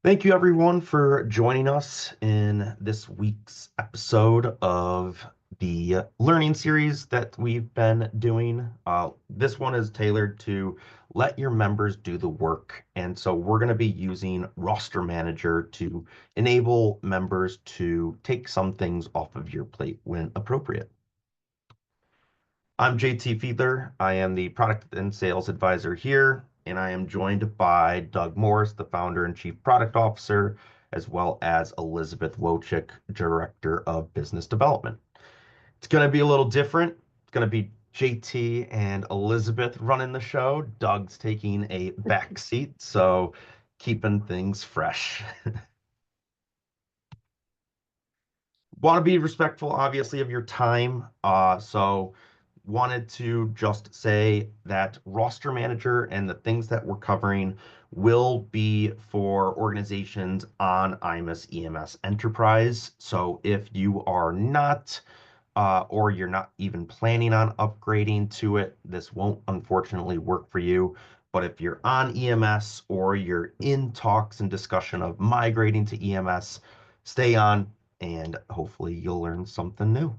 Thank you, everyone, for joining us in this week's episode of the learning series that we've been doing. This one is tailored to let your members do the work. And so we're going to be using Roster Manager to enable members to take some things off of your plate when appropriate. I'm JT Fiedler. I am the product and sales advisor here, and I am joined by Doug Morris, the founder and chief product officer, as well as Elizabeth Wojcik, director of business development. It's going to be a little different. It's going to be JT and Elizabeth running the show. Doug's taking a back seat, so keeping things fresh. Want to be respectful, obviously, of your time. So wanted to just say that roster manager and the things that we're covering will be for organizations on IMAS EMS Enterprise. So if you are not or you're not even planning on upgrading to it, this won't unfortunately work for you. But if you're on EMS or you're in talks and discussion of migrating to EMS, stay on and hopefully you'll learn something new.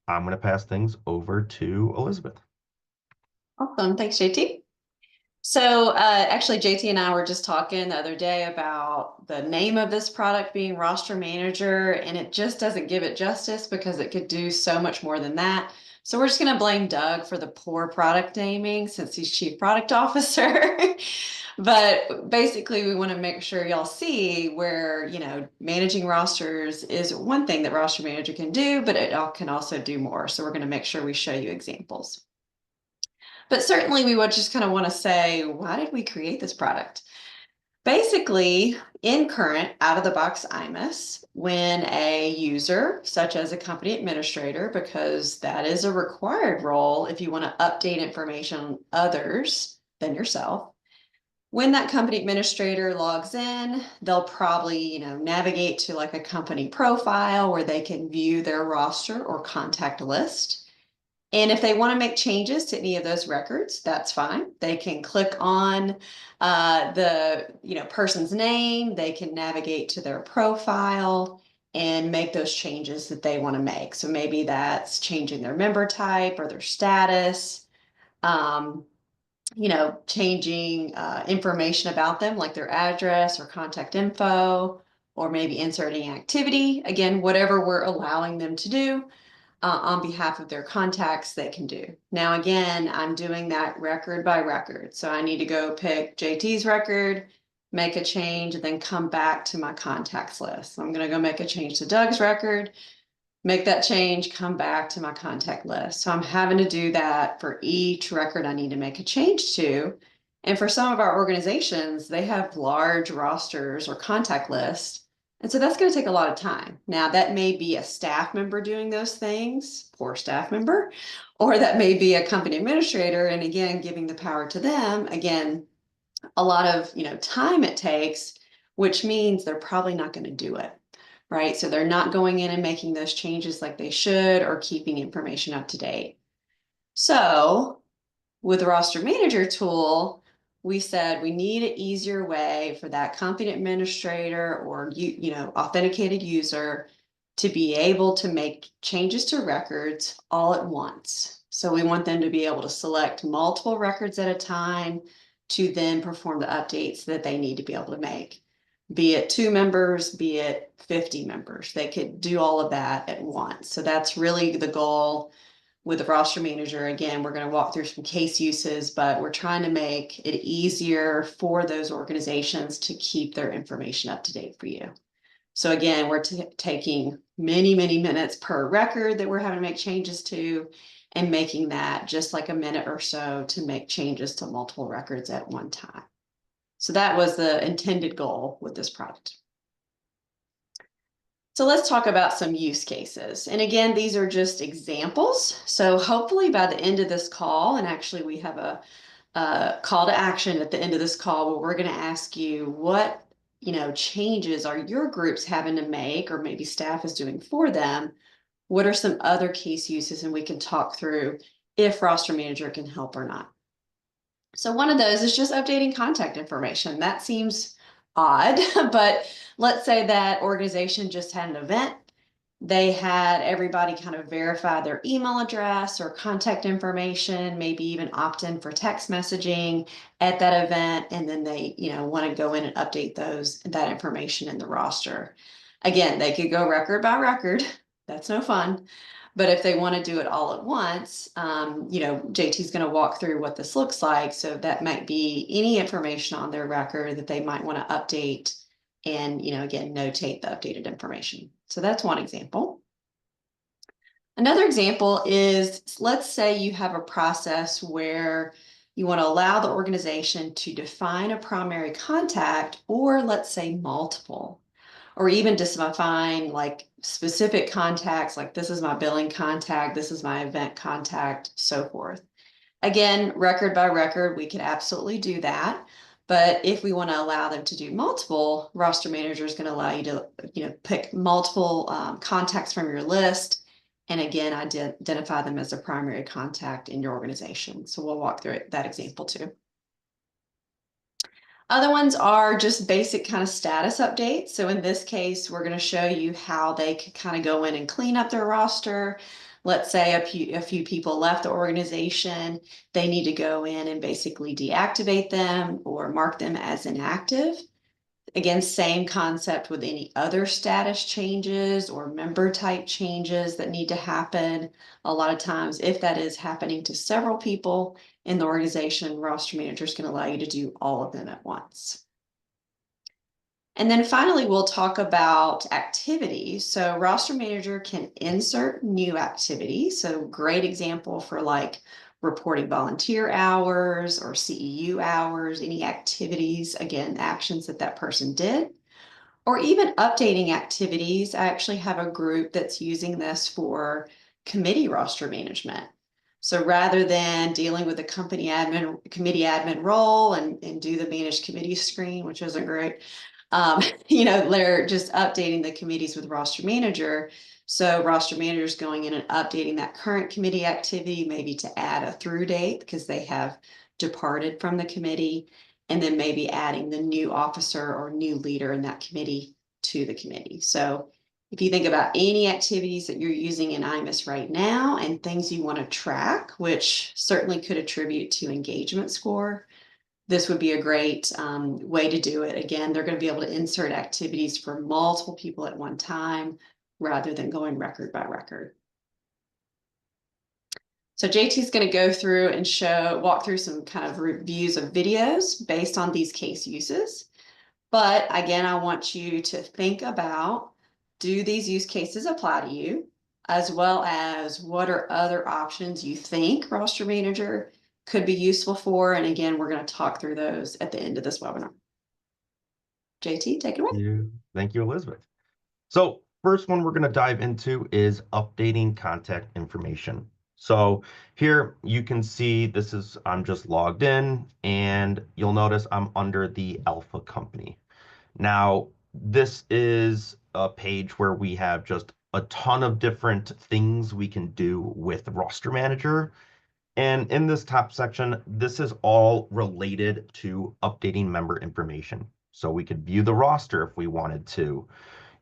I'm going to pass things over to Elizabeth. Awesome. Thanks, JT. So actually, JT and I were just talking the other day about the name of this product being Roster Manager, and it just doesn't give it justice because it could do so much more than that. So we're just going to blame Doug for the poor product naming since he's Chief Product Officer. But basically, we want to make sure y'all see where, managing rosters is one thing that Roster Manager can do, but it can also do more. So we're going to make sure we show you examples. But certainly we would just kind of want to say, why did we create this product? Basically, in current out-of-the-box IMAS, when a user, such as a company administrator, because that is a required role if you want to update information on others than yourself, when that company administrator logs in, they'll probably, navigate to like a company profile where they can view their roster or contact list. And if they want to make changes to any of those records, that's fine. They can click on the person's name. They can navigate to their profile and make those changes that they want to make. So maybe that's changing their member type or their status, um, changing information about them, like their address or contact info, or maybe inserting activity. Again, whatever we're allowing them to do on behalf of their contacts they can do. Now, again, I'm doing that record by record. So I need to go pick JT's record, make a change, and then come back to my contacts list. So I'm going to go make a change to Doug's record, make that change, come back to my contact list. So I'm having to do that for each record I need to make a change to. And for some of our organizations, they have large rosters or contact lists. And so that's going to take a lot of time. Now, that may be a staff member doing those things, poor staff member, or that may be a company administrator. And again, giving the power to them, again, a lot of, time it takes, which means they're probably not going to do it, right? So they're not going in and making those changes like they should or keeping information up to date. So with the roster manager tool, we said we need an easier way for that company administrator or authenticated user to be able to make changes to records all at once. So we want them to be able to select multiple records at a time to then perform the updates that they need to be able to make. Be it 2 members, be it 50 members, they could do all of that at once. So that's really the goal with the roster manager. Again, we're going to walk through some case uses, but we're trying to make it easier for those organizations to keep their information up to date for you. So again, we're taking many, many minutes per record that we're having to make changes to and making that just like a minute or so to make changes to multiple records at one time. So that was the intended goal with this product. So let's talk about some use cases. And again, these are just examples. So hopefully by the end of this call, and actually we have a call to action at the end of this call where we're going to ask you what changes are your groups having to make, or maybe staff is doing for them. What are some other case uses, and we can talk through if roster manager can help or not. So one of those is just updating contact information. That seems odd, but let's say that organization just had an event. They had everybody kind of verify their email address or contact information, maybe even opt in for text messaging at that event, and then they, want to go in and update that information in the roster. Again, they could go record by record. That's no fun. But if they want to do it all at once, JT's going to walk through what this looks like. So that might be any information on their record that they might want to update and, again, notate the updated information. So that's one example. Another example is, let's say you have a process where you want to allow the organization to define a primary contact, or let's say multiple, or even just define like specific contacts, like this is my billing contact, this is my event contact, so forth. Again, record by record, we can absolutely do that. But if we want to allow them to do multiple, roster manager is going to allow you to, pick multiple contacts from your list. And again, identify them as a primary contact in your organization. So we'll walk through that example too. Other ones are just basic kind of status updates. So in this case, we're going to show you how they could kind of go in and clean up their roster. Let's say a few people left the organization. They need to go in and basically deactivate them or mark them as inactive. Again, same concept with any other status changes or member type changes that need to happen. A lot of times, if that is happening to several people in the organization, roster managers can allow you to do all of them at once. And then finally, we'll talk about activities. So roster manager can insert new activities. So great example for like reporting volunteer hours or CEU hours, any activities, again, actions that person did, or even updating activities. I actually have a group that's using this for committee roster management. So rather than dealing with the committee admin role and do the managed committee screen, which isn't great, they're just updating the committees with roster manager. So roster manager is going in and updating that current committee activity, maybe to add a through date because they have departed from the committee, and then maybe adding the new officer or new leader in that committee to the committee. So if you think about any activities that you're using in IMIS right now and things you want to track, which certainly could attribute to engagement score, this would be a great way to do it. Again, they're going to be able to insert activities for multiple people at one time rather than going record by record. So JT is going to go through and walk through some kind of reviews of videos based on these case uses. But again, I want you to think about, do these use cases apply to you? As well as what are other options you think roster manager could be useful for? And again, we're going to talk through those at the end of this webinar. JT, take it away. Thank you, Elizabeth. So first one we're going to dive into is updating contact information. So here you can see I'm just logged in, and you'll notice I'm under the Alpha company. Now, this is a page where we have just a ton of different things we can do with Roster Manager. And in this top section, this is all related to updating member information. So we could view the roster if we wanted to.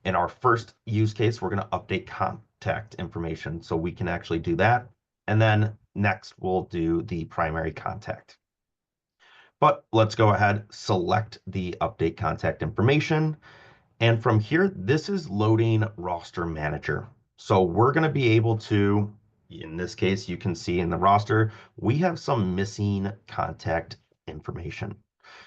In our first use case, we're going to update contact information, so we can actually do that. And then next, we'll do the primary contact. But let's go ahead, select the update contact information. And from here, this is loading roster manager. So we're going to be able to, in this case, you can see in the roster, we have some missing contact information.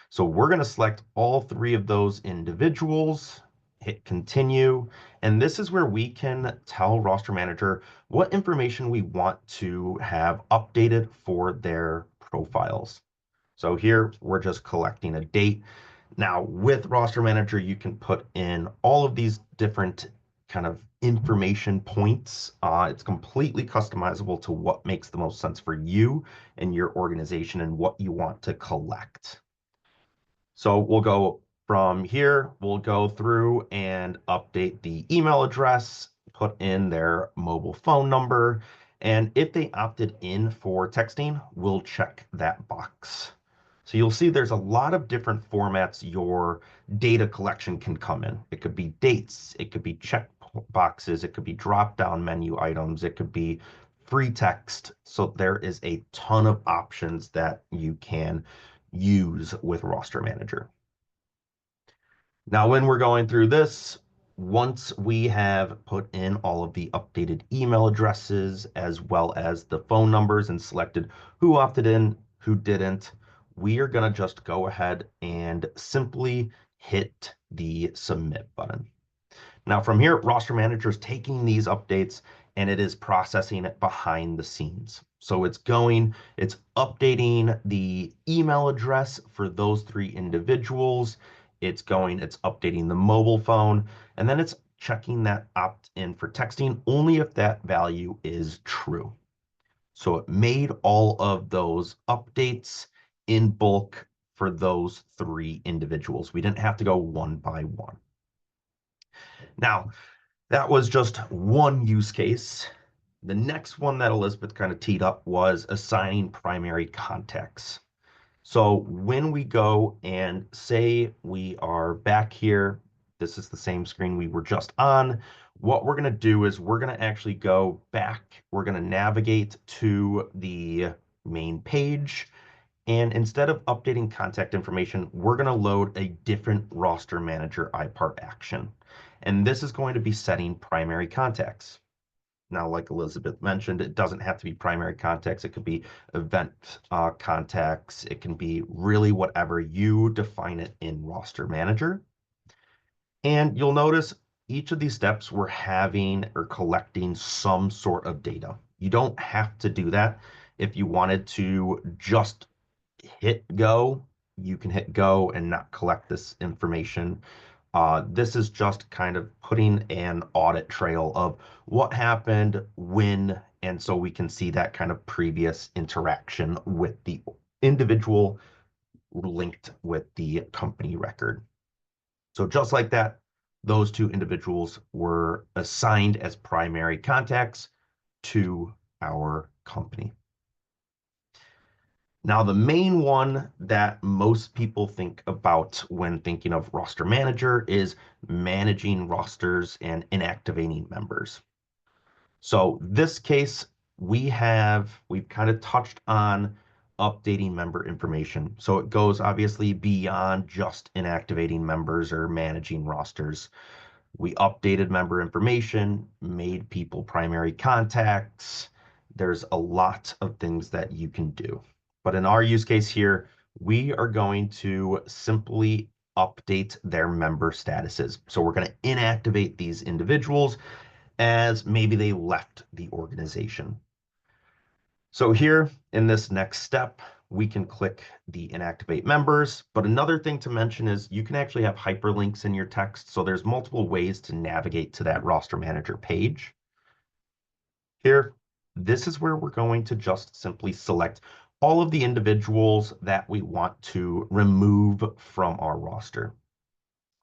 So we're going to select all three of those individuals, hit continue, and this is where we can tell roster manager what information we want to have updated for their profiles. So here we're just collecting a date. Now with roster manager, you can put in all of these different kind of information points. It's completely customizable to what makes the most sense for you and your organization and what you want to collect. So we'll go from here, we'll go through and update the email address, put in their mobile phone number, and if they opted in for texting, we'll check that box. So you'll see there's a lot of different formats your data collection can come in. It could be dates, it could be check boxes, it could be drop-down menu items, it could be free text. So there is a ton of options that you can use with Roster Manager. Now, when we're going through this, once we have put in all of the updated email addresses as well as the phone numbers and selected who opted in, who didn't, we are going to just go ahead and simply hit the submit button. Now from here, Roster Manager is taking these updates and it is processing it behind the scenes. So it's updating the email address for those three individuals. It's updating the mobile phone, and then it's checking that opt-in for texting only if that value is true. So it made all of those updates in bulk for those three individuals. We didn't have to go one by one. Now, that was just one use case. The next one that Elizabeth kind of teed up was assigning primary contacts. So when we go and say we are back here, this is the same screen we were just on. What we're going to do is we're going to actually go back. We're going to navigate to the main page. And instead of updating contact information, we're going to load a different roster manager iPart action. And this is going to be setting primary contacts. Now, like Elizabeth mentioned, it doesn't have to be primary contacts. It could be event contacts. It can be really whatever you define it in Roster Manager. And you'll notice each of these steps we're having or collecting some sort of data. You don't have to do that. If you wanted to just hit go, you can hit go and not collect this information. This is just kind of putting an audit trail of what happened when, and so we can see that kind of previous interaction with the individual linked with the company record. So just like that, those two individuals were assigned as primary contacts to our company. Now, the main one that most people think about when thinking of roster manager is managing rosters and inactivating members. So this case, we've kind of touched on updating member information. So it goes obviously beyond just inactivating members or managing rosters. We updated member information, made people primary contacts. There's a lot of things that you can do. But in our use case here, we are going to simply update their member statuses. So we're going to inactivate these individuals as maybe they left the organization. So here in this next step, we can click the inactivate members. But another thing to mention is you can actually have hyperlinks in your text. So there's multiple ways to navigate to that roster manager page. Here, this is where we're going to just simply select all of the individuals that we want to remove from our roster.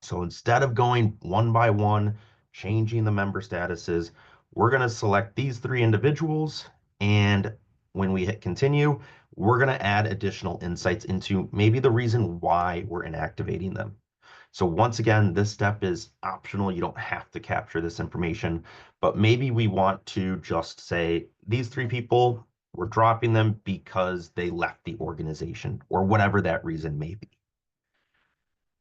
So instead of going one by one, changing the member statuses, we're going to select these three individuals. And when we hit continue, we're going to add additional insights into maybe the reason why we're inactivating them. So once again, this step is optional. You don't have to capture this information, but maybe we want to just say these three people, we're dropping them because they left the organization or whatever that reason may be.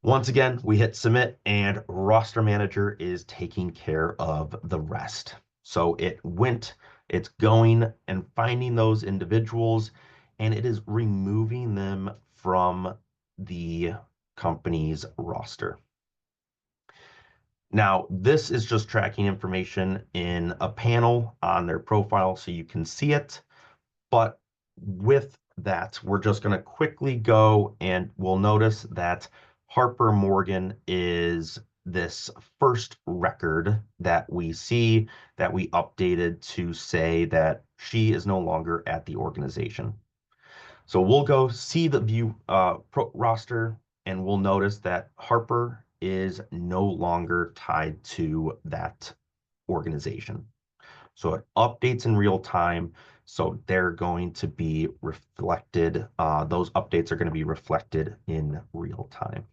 Once again, we hit submit and roster manager is taking care of the rest. So it's going and finding those individuals and it is removing them from the company's roster. Now, this is just tracking information in a panel on their profile so you can see it. But with that, we're just going to quickly go and we'll notice that Harper Morgan is this first record that we see that we updated to say that she is no longer at the organization. So we'll go see the view roster and we'll notice that Harper is no longer tied to that organization. So it updates in real time. So they're going to be reflected, those updates are going to be reflected in real time.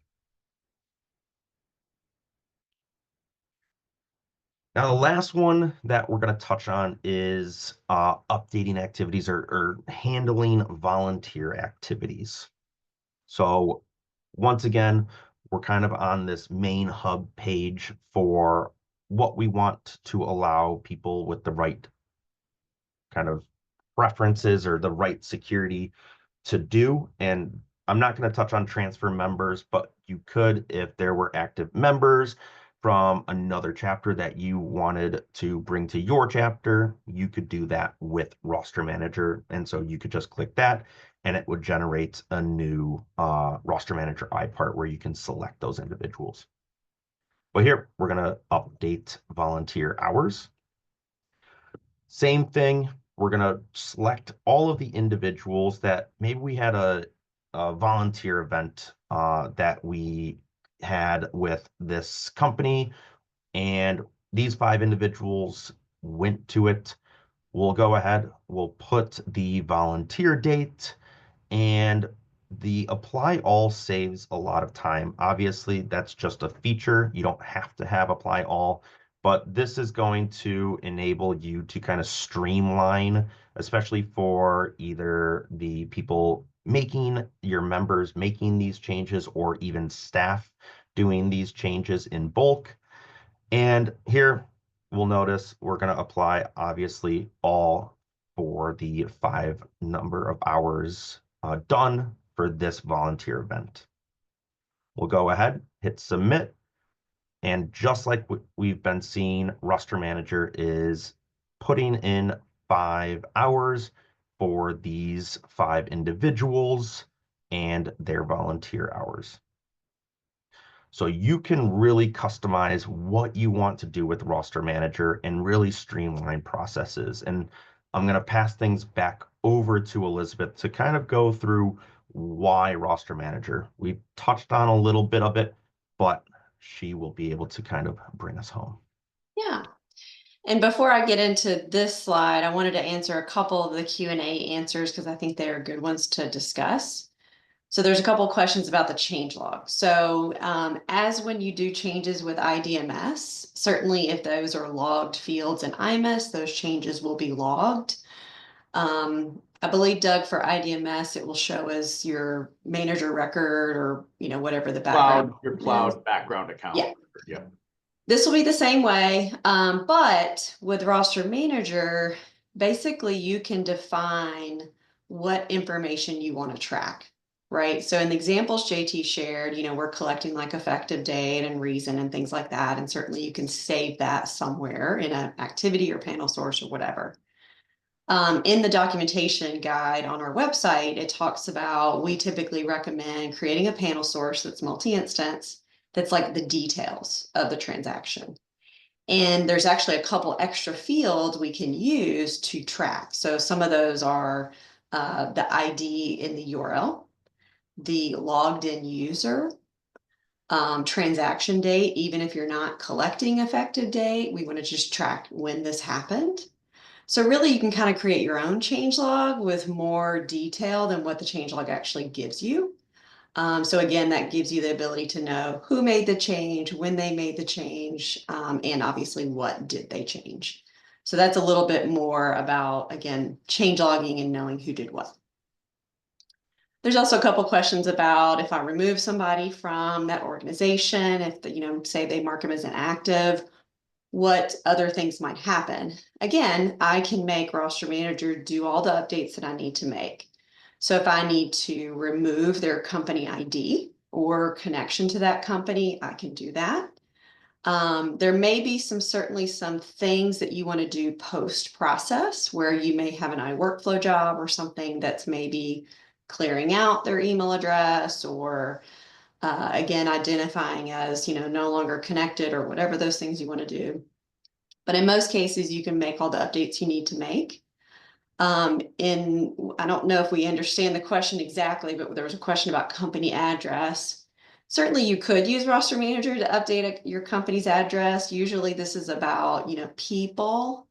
Now, the last one that we're going to touch on is updating activities or handling volunteer activities. So once again, we're kind of on this main hub page for what we want to allow people with the right kind of preferences or the right security to do. And I'm not going to touch on transfer members, but you could, if there were active members from another chapter that you wanted to bring to your chapter, you could do that with roster manager. And so you could just click that and it would generate a new roster manager iPart where you can select those individuals. But here we're going to update volunteer hours. Same thing, we're going to select all of the individuals that maybe we had a volunteer event that we had with this company, and these 5 individuals went to it. We'll go ahead, we'll put the volunteer date, and the apply all saves a lot of time. Obviously, that's just a feature. You don't have to have apply all, but this is going to enable you to kind of streamline, especially for either the people making your members making these changes or even staff doing these changes in bulk. And here we'll notice we're going to apply obviously all for the 5 number of hours done for this volunteer event. We'll go ahead, hit submit, and just like we've been seeing, Roster Manager is putting in 5 hours for these 5 individuals and their volunteer hours. So you can really customize what you want to do with Roster Manager and really streamline processes. And I'm going to pass things back over to Elizabeth to kind of go through why Roster Manager. We've touched on a little bit of it, but she will be able to kind of bring us home. Yeah. And before I get into this slide, I wanted to answer a couple of the Q&A answers because I think they're good ones to discuss. So there's a couple of questions about the change log. So as when you do changes with IDMS, certainly if those are logged fields in IMS, those changes will be logged. I believe, Doug, for IDMS, it will show as your manager record or, whatever the background your is. cloud background account. Yeah. Yeah. This will be the same way, but with Roster Manager, basically you can define what information you want to track, right? So in the examples JT shared, we're collecting like effective date and reason and things like that. And certainly you can save that somewhere in an activity or panel source or whatever. In the documentation guide on our website, it talks about, we typically recommend creating a panel source that's multi-instance, that's like the details of the transaction. And there's actually a couple extra fields we can use to track. So some of those are the ID in the URL, the logged in user, transaction date. Even if you're not collecting effective date, we want to just track when this happened. So really you can kind of create your own changelog with more detail than what the changelog actually gives you. So again, that gives you the ability to know who made the change, when they made the change, and obviously what did they change. So that's a little bit more about, again, change logging and knowing who did what. There's also a couple questions about if I remove somebody from that organization, if say they mark them as inactive, what other things might happen. Again, I can make Roster Manager do all the updates that I need to make. So if I need to remove their company ID or connection to that company, I can do that. There may be certainly some things that you want to do post-process where you may have an iWorkflow job or something that's maybe clearing out their email address or again, identifying as, no longer connected or whatever those things you want to do. But in most cases, you can make all the updates you need to make. I don't know if we understand the question exactly, but there was a question about company address. Certainly you could use Roster Manager to update your company's address. Usually this is about, people.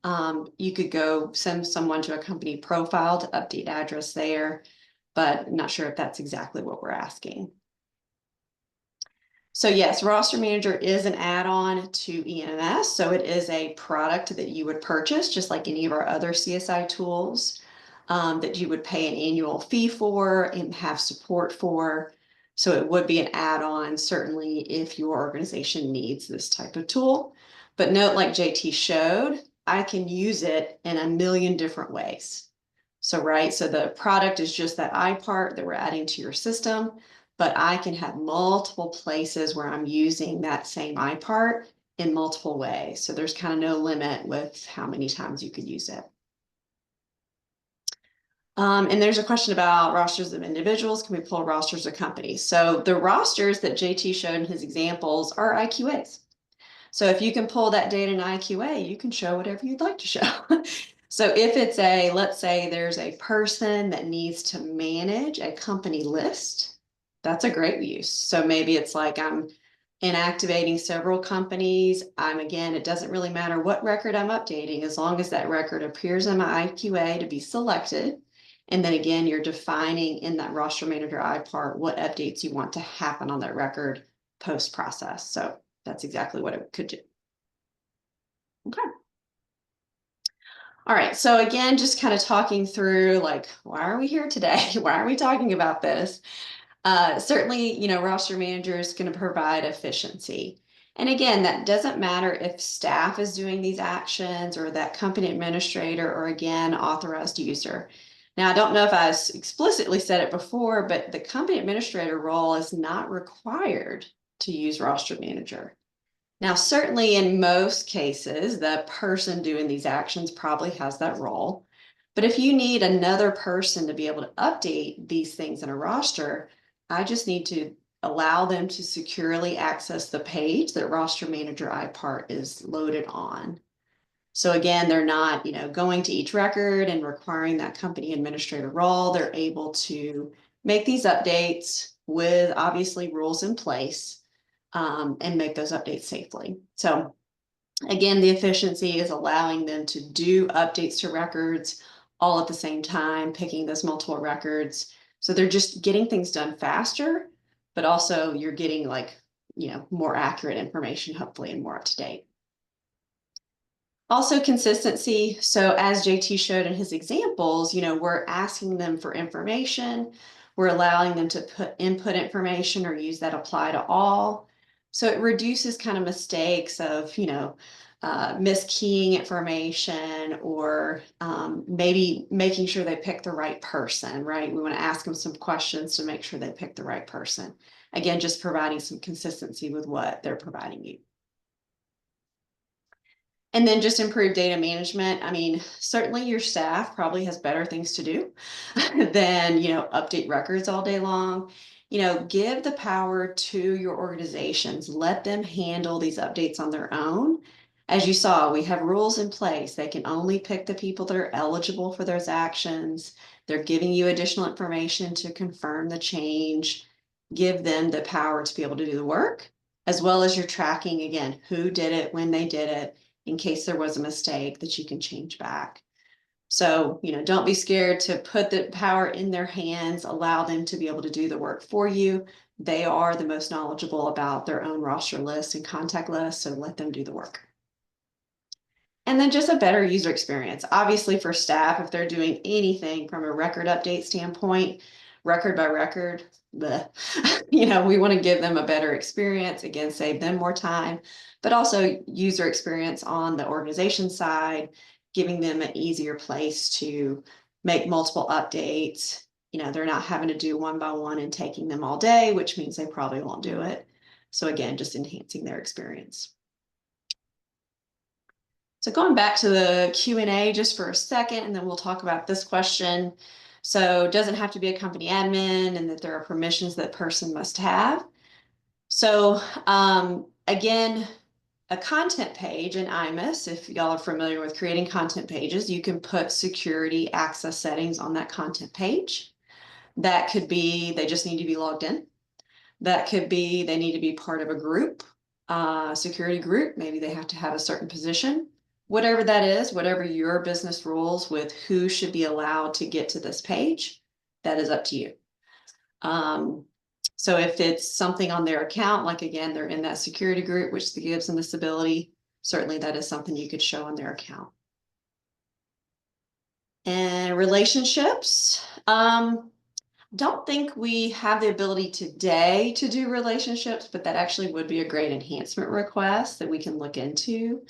You could go send someone to a company profile to update address there, but I'm not sure if that's exactly what we're asking. So yes, Roster Manager is an add-on to EMS. So it is a product that you would purchase, just like any of our other CSI tools, that you would pay an annual fee for and have support for. So it would be an add-on, certainly if your organization needs this type of tool. But note, like JT showed, I can use it in a million different ways. So, right, so the product is just that I part that we're adding to your system, but I can have multiple places where I'm using that same I part in multiple ways. So there's kind of no limit with how many times you could use it. And there's a question about rosters of individuals. Can we pull rosters of companies? So the rosters that JT showed in his examples are IQAs. So if you can pull that data in IQA, you can show whatever you'd like to show. So if it's let's say there's a person that needs to manage a company list, that's a great use. So maybe it's like I'm inactivating several companies. Again, it doesn't really matter what record I'm updating, as long as that record appears in my IQA to be selected. And then again, you're defining in that roster manager I part what updates you want to happen on that record post process. So that's exactly what it could do. Okay. All right. So again, just kind of talking through like, why are we here today? Why are we talking about this? Certainly, roster manager is going to provide efficiency. And again, that doesn't matter if staff is doing these actions or that company administrator or again, authorized user. Now, I don't know if I explicitly said it before, but the company administrator role is not required to use roster manager. Now, certainly in most cases, the person doing these actions probably has that role. But if you need another person to be able to update these things in a roster, I just need to allow them to securely access the page that roster manager iPart is loaded on. So again, they're not, going to each record and requiring that company administrator role. They're able to make these updates with obviously rules in place, and make those updates safely. So again, the efficiency is allowing them to do updates to records all at the same time, picking those multiple records. So they're just getting things done faster, but also you're getting more accurate information, hopefully, and more up to date. Also consistency. So as JT showed in his examples, we're asking them for information. We're allowing them to put input information or use that apply to all. So it reduces kind of mistakes of, miskeying information or maybe making sure they pick the right person, right? We want to ask them some questions to make sure they pick the right person. Again, just providing some consistency with what they're providing you. And then just improve data management. Certainly your staff probably has better things to do than, update records all day long. Give the power to your organizations. Let them handle these updates on their own. As you saw, we have rules in place. They can only pick the people that are eligible for those actions. They're giving you additional information to confirm the change. Give them the power to be able to do the work, as well as you're tracking again, who did it, when they did it, in case there was a mistake that you can change back. So, don't be scared to put the power in their hands, allow them to be able to do the work for you. They are the most knowledgeable about their own roster lists and contact lists, so let them do the work. And then just a better user experience. Obviously for staff, if they're doing anything from a record update standpoint, record by record, we want to give them a better experience, again, save them more time, but also user experience on the organization side, giving them an easier place to make multiple updates. They're not having to do one by one and taking them all day, which means they probably won't do it. So again, just enhancing their experience. So going back to the Q&A just for a second, and then we'll talk about this question. So it doesn't have to be a company admin and that there are permissions that person must have. So again, a content page in IMIS, if y'all are familiar with creating content pages, you can put security access settings on that content page. That could be, they just need to be logged in. That could be they need to be part of a group, security group. Maybe they have to have a certain position. Whatever that is, whatever your business rules with who should be allowed to get to this page, that is up to you. Um, so if it's something on their account, like again, they're in that security group, which gives them this ability, certainly that is something you could show on their account. And relationships. Don't think we have the ability today to do relationships, but that actually would be a great enhancement request that we can look into.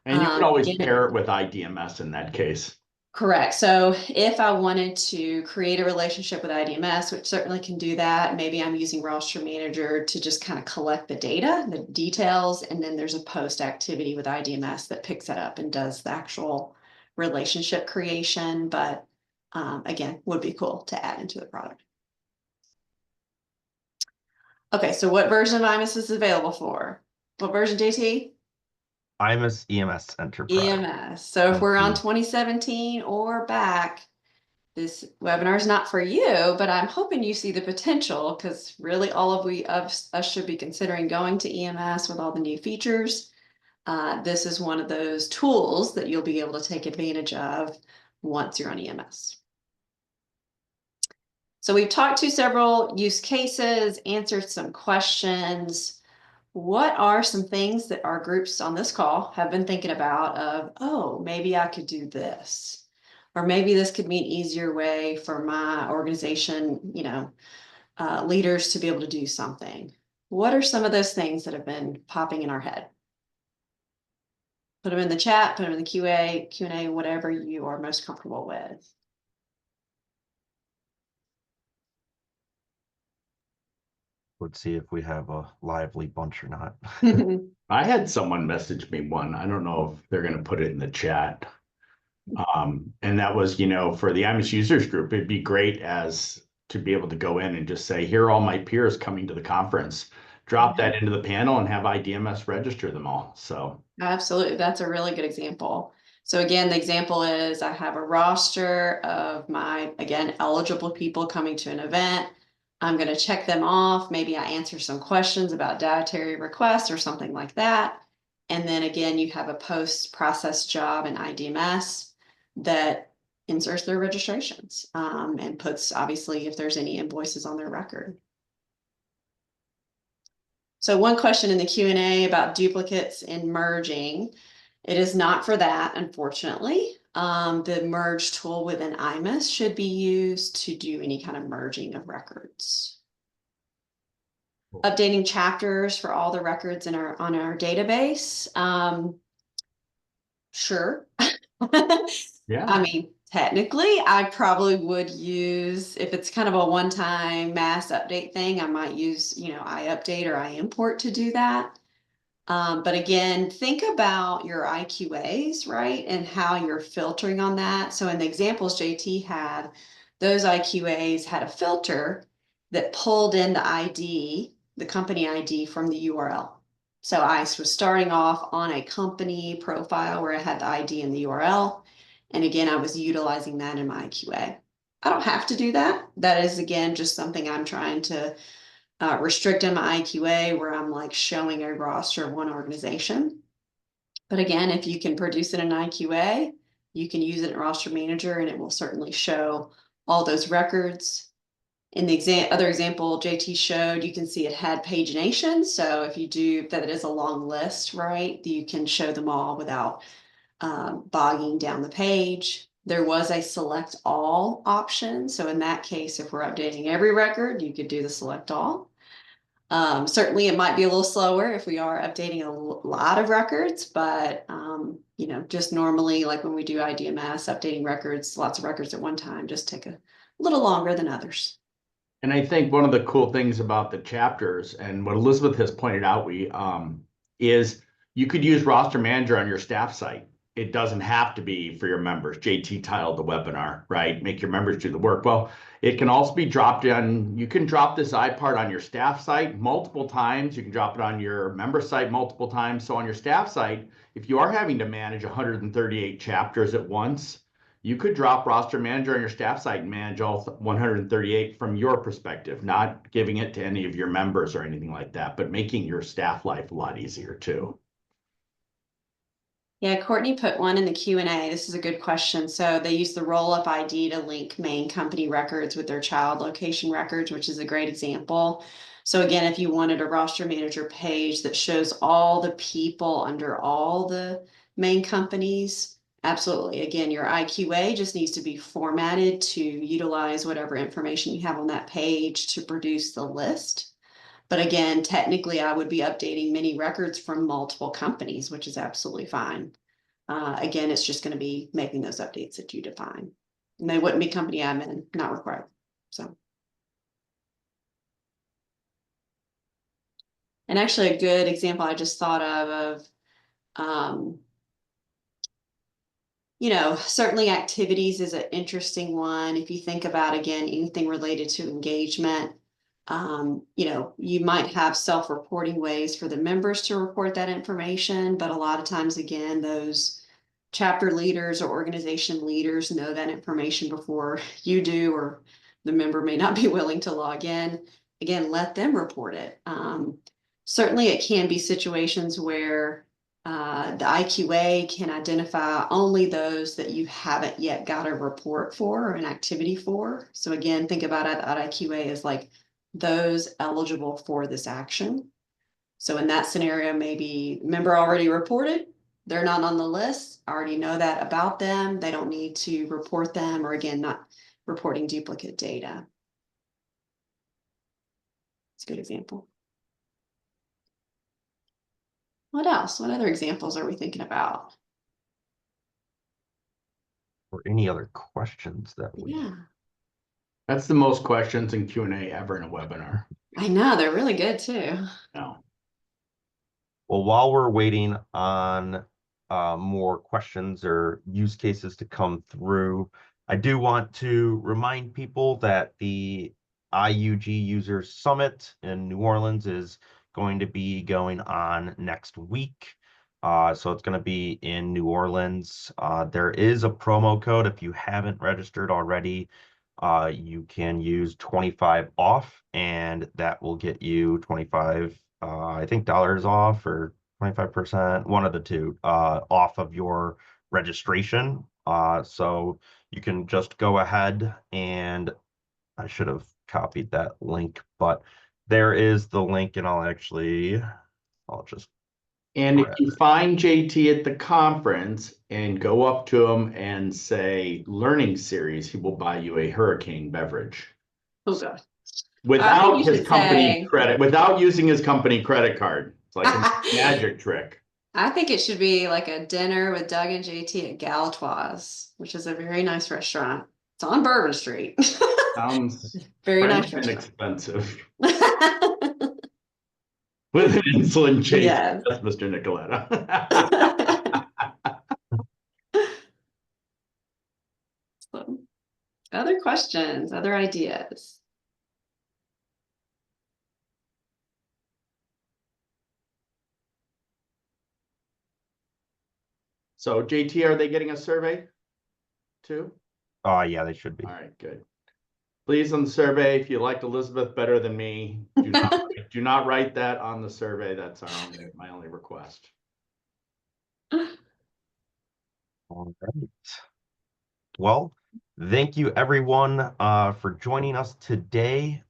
And you can always Again, pair it with IDMS in that case. correct. So if I wanted to create a relationship with IDMS, which certainly can do that, maybe I'm using Roster Manager to just kind of collect the data, the details, and then there's a post activity with IDMS that picks it up and does the actual relationship creation. But again, would be cool to add into the product. Okay, so what version of IMIS is available for? What version, JT? IMUS EMS Enterprise. EMS. So if we're on Mhm. 2017 or back, this webinar is not for you, but I'm hoping you see the potential because really all of us should be considering going to EMS with all the new features. This is one of those tools that you'll be able to take advantage of once you're on EMS. So we've talked to several use cases, answered some questions. What are some things that our groups on this call have been thinking about of, oh, maybe I could do this, or maybe this could be an easier way for my organization, leaders to be able to do something. What are some of those things that have been popping in our head? Put them in the chat, put them in the Q&A, whatever you are most comfortable with. Let's see if we have a lively bunch or not. I had someone message me one. I don't know if they're going to put it in the chat. And that was, for the IMIS users group, it'd be great to be able to go in and just say, here are all my peers coming to the conference. Drop that into the panel and have IDMS register them all. So Absolutely. That's a really good example. So again, the example is I have a roster of my, again, eligible people coming to an event. I'm going to check them off. Maybe I answer some questions about dietary requests or something like that. And then again, you have a post-process job in IDMS that inserts their registrations and puts, obviously, if there's any invoices on their record. So one question in the Q&A about duplicates and merging. It is not for that, unfortunately. The merge tool within IMIS should be used to do any kind of merging of records. cool. Updating chapters for all the records on our database. Sure. Yeah. I mean, technically, I probably would use, if it's kind of a one-time mass update thing, I might use, iUpdate or iImport to do that. But again, think about your IQAs, right? And how you're filtering on that. So in the examples JT had, those IQAs had a filter that pulled in the ID, the company ID from the URL. So I was starting off on a company profile where I had the ID and the URL. And again, I was utilizing that in my IQA. I don't have to do that. That is, again, just something I'm trying to restrict in my IQA where I'm like showing a roster of one organization. But again, if you can produce it in IQA, you can use it in Roster Manager and it will certainly show all those records. In the other example JT showed, you can see it had pagination. So if you do that, it is a long list, right? You can show them all without bogging down the page. There was a select all option. So in that case, if we're updating every record, you could do the select all. Certainly it might be a little slower if we are updating a lot of records, but just normally like when we do IDMS, updating records, lots of records at one time, just take a little longer than others. And I think one of the cool things about the chapters and what Elizabeth has pointed out, is you could use Roster Manager on your staff site. It doesn't have to be for your members. JT titled the webinar, right? Make your members do the work. Well, it can also be dropped in. You can drop this iPart on your staff site multiple times. You can drop it on your member site multiple times. So on your staff site, if you are having to manage 138 chapters at once, you could drop roster manager on your staff site and manage all 138 from your perspective, not giving it to any of your members or anything like that, but making your staff life a lot easier too. Yeah, Courtney put one in the Q&A. This is a good question. So they use the roll-up ID to link main company records with their child location records, which is a great example. So again, if you wanted a roster manager page that shows all the people under all the main companies, absolutely. Again, your IQA just needs to be formatted to utilize whatever information you have on that page to produce the list. But again, technically, I would be updating many records from multiple companies, which is absolutely fine. Again, it's just going to be making those updates that you define. And they wouldn't be company admin, not required. So. And actually a good example I just thought of certainly activities is an interesting one. If you think about, again, anything related to engagement, you might have self-reporting ways for the members to report that information, but a lot of times, again, those chapter leaders or organization leaders know that information before you do, or the member may not be willing to log in. Again, let them report it. Certainly it can be situations where the IQA can identify only those that you haven't yet got a report for or an activity for. So again, think about it, that IQA as like those eligible for this action. So in that scenario, maybe member already reported, they're not on the list, I already know that about them. They don't need to report them, or again, not reporting duplicate data. It's a good example. What else? What other examples are we thinking about? Or any other questions that we... Yeah. That's the most questions in Q&A ever in a webinar. I know, they're really good too. No. Well, while we're waiting on more questions or use cases to come through, I do want to remind people that the IUG Users Summit in New Orleans is going to be going on next week. So it's going to be in New Orleans. There is a promo code. If you haven't registered already, you can use 25 off, and that will get you 25 I think dollars off, or 25%, one of the two, off of your registration. So you can just go ahead, and I should have copied that link, but there is the link, and I'll just And if you find JT at the conference and go up to him and say learning series, he will buy you a hurricane beverage. Oh God. Without his company credit, without using his company credit card. It's like a magic trick. I think it should be like a dinner with Doug and JT at Galatoire's, which is a very nice restaurant. It's on Bourbon Street. Sounds very nice and restaurant. expensive. With an insulin chase, yes. That's Mr. Nicoletta. So, other questions, other ideas? So JT, are they getting a survey too? yeah, they should be. All right, good. Please, on the survey, if you liked Elizabeth better than me, do not write that on the survey. That's my only request. All right. Well, thank you everyone for joining us today.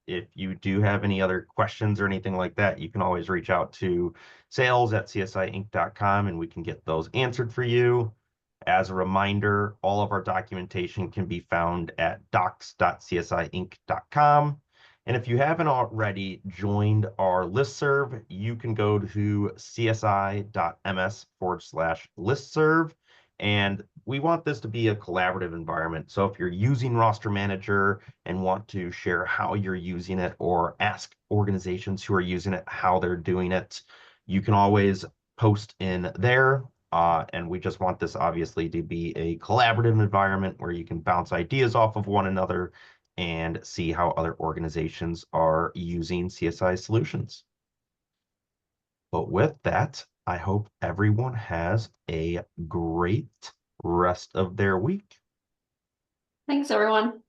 If you do have any other questions or anything like that, you can always reach out to sales@csiinc.com and we can get those answered for you. As a reminder, all of our documentation can be found at docs.csiinc.com. And if you haven't already joined our listserv, you can go to csi.ms/listserv. And we want this to be a collaborative environment. So if you're using Roster Manager and want to share how you're using it, or ask organizations who are using it how they're doing it, you can always post in there. And we just want this obviously to be a collaborative environment where you can bounce ideas off of one another and see how other organizations are using CSI solutions. But with that, I hope everyone has a great rest of their week. Thanks, everyone.